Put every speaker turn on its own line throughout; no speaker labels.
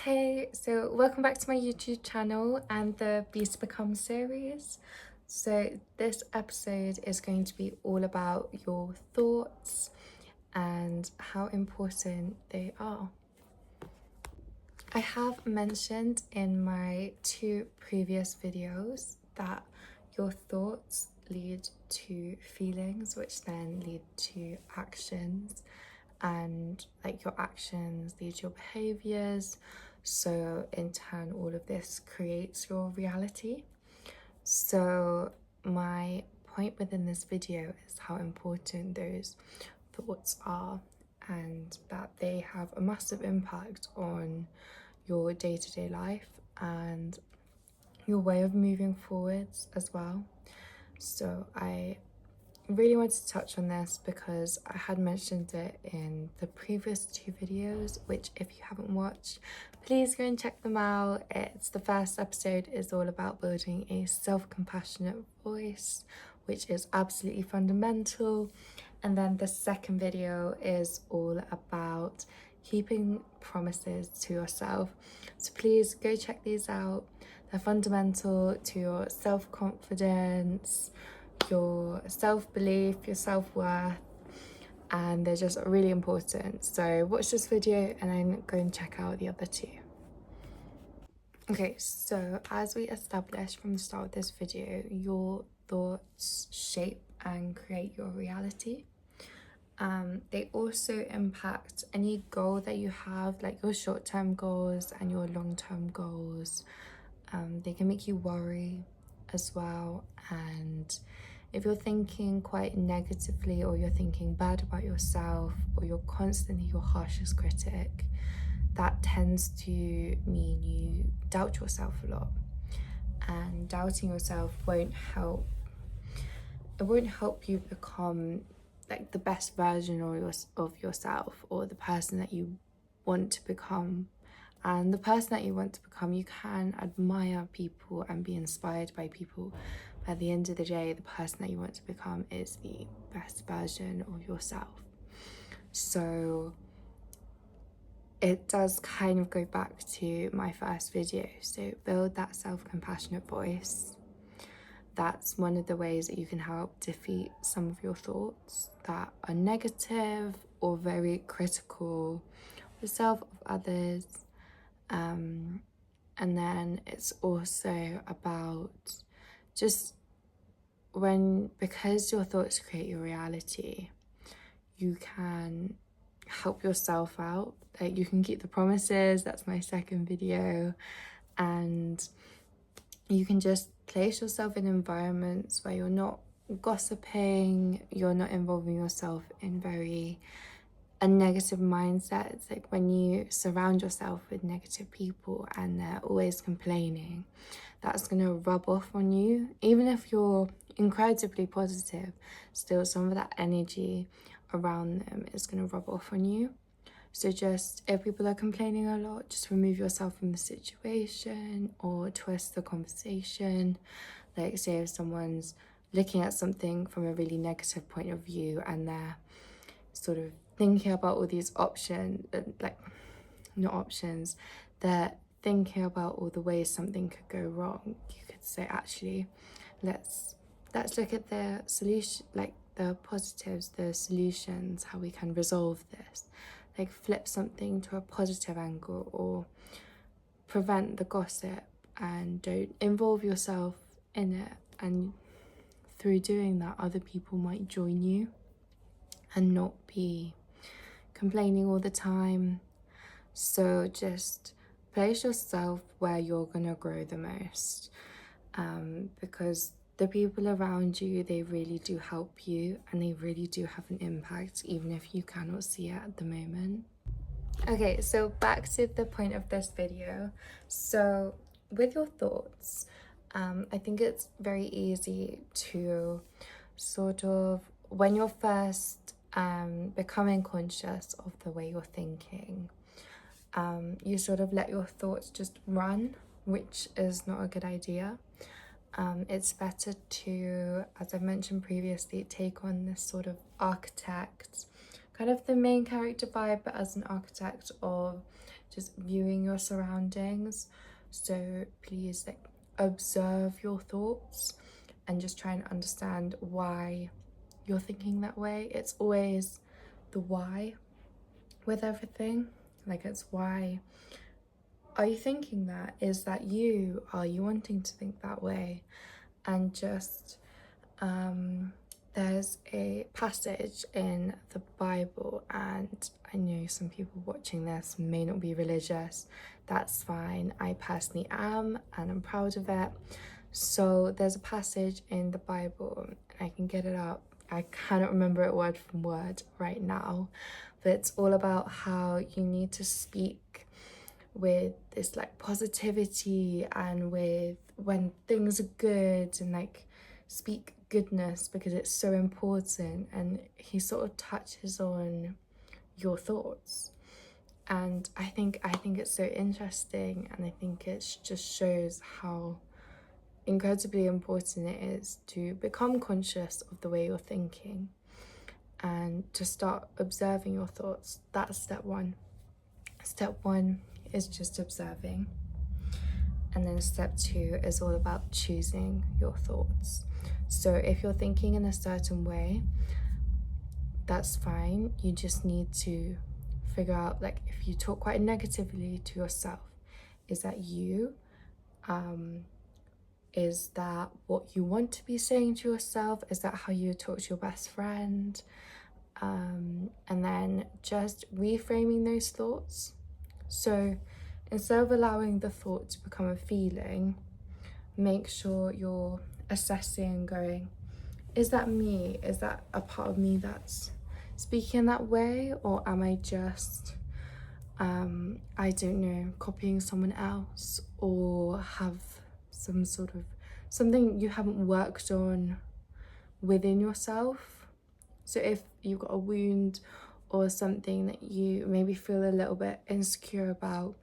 Hey, so welcome back to my YouTube channel and the Beast to Become series. So this episode is going to be all about your thoughts and how important they are. I have mentioned in my two previous videos that your thoughts lead to feelings, which then lead to actions, and like your actions lead to your behaviors. So in turn, all of this creates your reality. So my point within this video is how important those thoughts are, and that they have a massive impact on your day-to-day life and your way of moving forwards as well. So I really wanted to touch on this because I had mentioned it in the previous two videos, which if you haven't watched, please go and check them out. The first episode is all about building a self-compassionate voice, which is absolutely fundamental. And then the second video is all about keeping promises to yourself. So please go check these out. They're fundamental to your self-confidence, your self-belief, your self-worth, and they're just really important. So watch this video and then go and check out the other two. Okay, so as we established from the start of this video, your thoughts shape and create your reality. They also impact any goal that you have, like your short-term goals and your long-term goals. They can make you worry as well, and if you're thinking quite negatively, or you're thinking bad about yourself, or you're constantly your harshest critic, that tends to mean you doubt yourself a lot, and doubting yourself won't help. It won't help you become like the best version of yourself, or the person that you want to become. And the person that you want to become, you can admire people and be inspired by people. But at the end of the day, the person that you want to become is the best version of yourself. So it does kind of go back to my first video. So build that self-compassionate voice. That's one of the ways that you can help defeat some of your thoughts that are negative or very critical of yourself, of others. And then it's also about just because your thoughts create your reality, you can help yourself out. Like, you can keep the promises. That's my second video. And you can just place yourself in environments where you're not gossiping, you're not involving yourself in a negative mindset. It's like when you surround yourself with negative people and they're always complaining, that's going to rub off on you. Even if you're incredibly positive, still some of that energy around them is going to rub off on you. So just, if people are complaining a lot, just remove yourself from the situation or twist the conversation. Like, say if someone's looking at something from a really negative point of view and they're sort of thinking about all these options, like not options, they're thinking about all the ways something could go wrong. You could say, actually, let's look at the solution, like the positives, the solutions, how we can resolve this. Like, flip something to a positive angle, or prevent the gossip and don't involve yourself in it. And through doing that, other people might join you and not be complaining all the time. So just place yourself where you're gonna grow the most, because the people around you, they really do help you and they really do have an impact, even if you cannot see it at the moment. Okay, so back to the point of this video. So with your thoughts, I think it's very easy to sort of, when you're first becoming conscious of the way you're thinking, you sort of let your thoughts just run, which is not a good idea. It's better to, as I've mentioned previously, take on this sort of architect, kind of the main character vibe, but as an architect of just viewing your surroundings. So please like observe your thoughts and just try and understand why you're thinking that way. It's always the why with everything. Like, it's why are you thinking that? Is that you? Are you wanting to think that way? And just there's a passage in the Bible, and I know some people watching this may not be religious. That's fine. I personally am, and I'm proud of it. So there's a passage in the Bible, and I can get it up. I cannot remember it word from word right now, but it's all about how you need to speak with this like positivity, and with when things are good, and like speak goodness because it's so important. And he sort of touches on your thoughts, and I think it's so interesting, and I think it just shows how incredibly important it is to become conscious of the way you're thinking and to start observing your thoughts. That's step one. Step one is just observing. And then step two is all about choosing your thoughts. So if you're thinking in a certain way, that's fine. You just need to figure out, like, if you talk quite negatively to yourself, is that you? Is that what you want to be saying to yourself? Is that how you talk to your best friend? And then just reframing those thoughts. So instead of allowing the thought to become a feeling, make sure you're assessing, going, is that me? Is that a part of me that's speaking that way? Or am I just, I don't know, copying someone else, or have some sort of something you haven't worked on within yourself? So if you've got a wound or something that you maybe feel a little bit insecure about,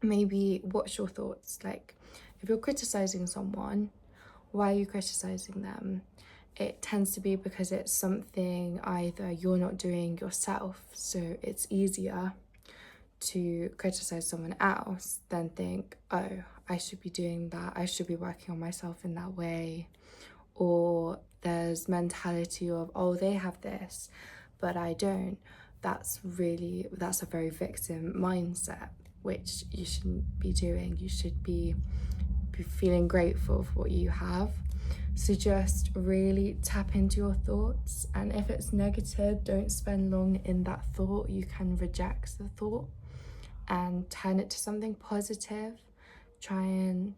maybe watch your thoughts. Like, if you're criticizing someone, why are you criticizing them? It tends to be because it's something either you're not doing yourself, so it's easier to criticize someone else than think, oh, I should be doing that, I should be working on myself in that way. Or there's mentality of, oh, they have this but I don't. That's a very victim mindset, which you shouldn't be doing. You should be feeling grateful for what you have. So just really tap into your thoughts, and if it's negative, don't spend long in that thought. You can reject the thought and turn it to something positive. Try and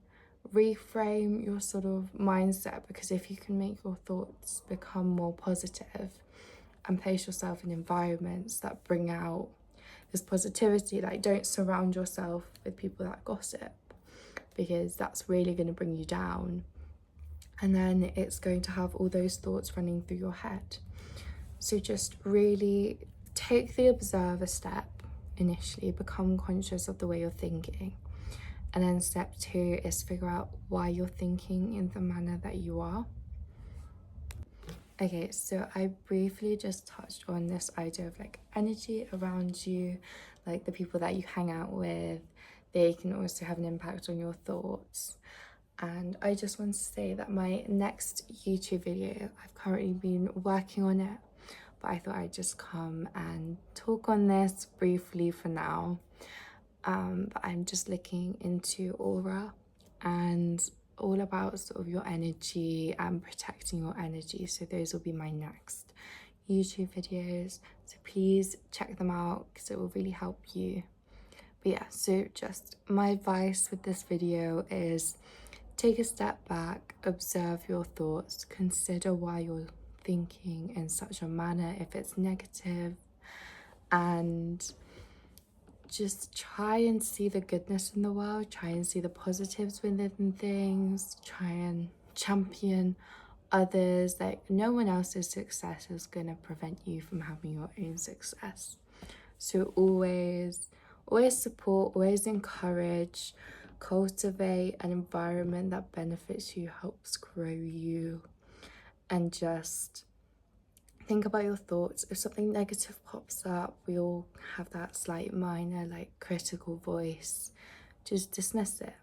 reframe your sort of mindset, because if you can make your thoughts become more positive and place yourself in environments that bring out this positivity, like, don't surround yourself with people that gossip, because that's really going to bring you down, and then it's going to have all those thoughts running through your head. So just really take the observer step initially, become conscious of the way you're thinking. And then step two is figure out why you're thinking in the manner that you are. Okay, so I briefly just touched on this idea of like energy around you, like the people that you hang out with, they can also have an impact on your thoughts. And I just want to say that my next YouTube video, I've currently been working on it, but I thought I'd just come and talk on this briefly for now. But I'm just looking into aura and all about sort of your energy and protecting your energy. So those will be my next YouTube videos. So please check them out, because it will really help you. But yeah, so just my advice with this video is take a step back, observe your thoughts, consider why you're thinking in such a manner if it's negative, and just try and see the goodness in the world, try and see the positives within things, try and champion others. Like, no one else's success is going to prevent you from having your own success. So always support, always encourage, cultivate an environment that benefits you, helps grow you, and just think about your thoughts. If something negative pops up, we all have that slight minor like critical voice. Just dismiss it.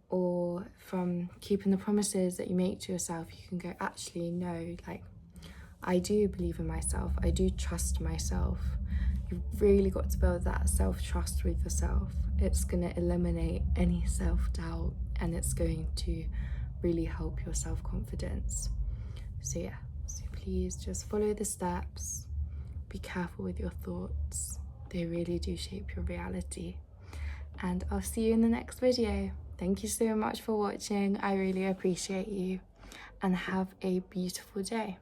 Or from keeping the promises that you make to yourself, you can go, actually no, like I do believe in myself, I do trust myself. You've really got to build that self-trust with yourself. It's going to eliminate any self-doubt, and it's going to really help your self-confidence. So yeah, so please just follow the steps, be careful with your thoughts, they really do shape your reality. And I'll see you in the next video. Thank you so much for watching, I really appreciate you, and have a beautiful day.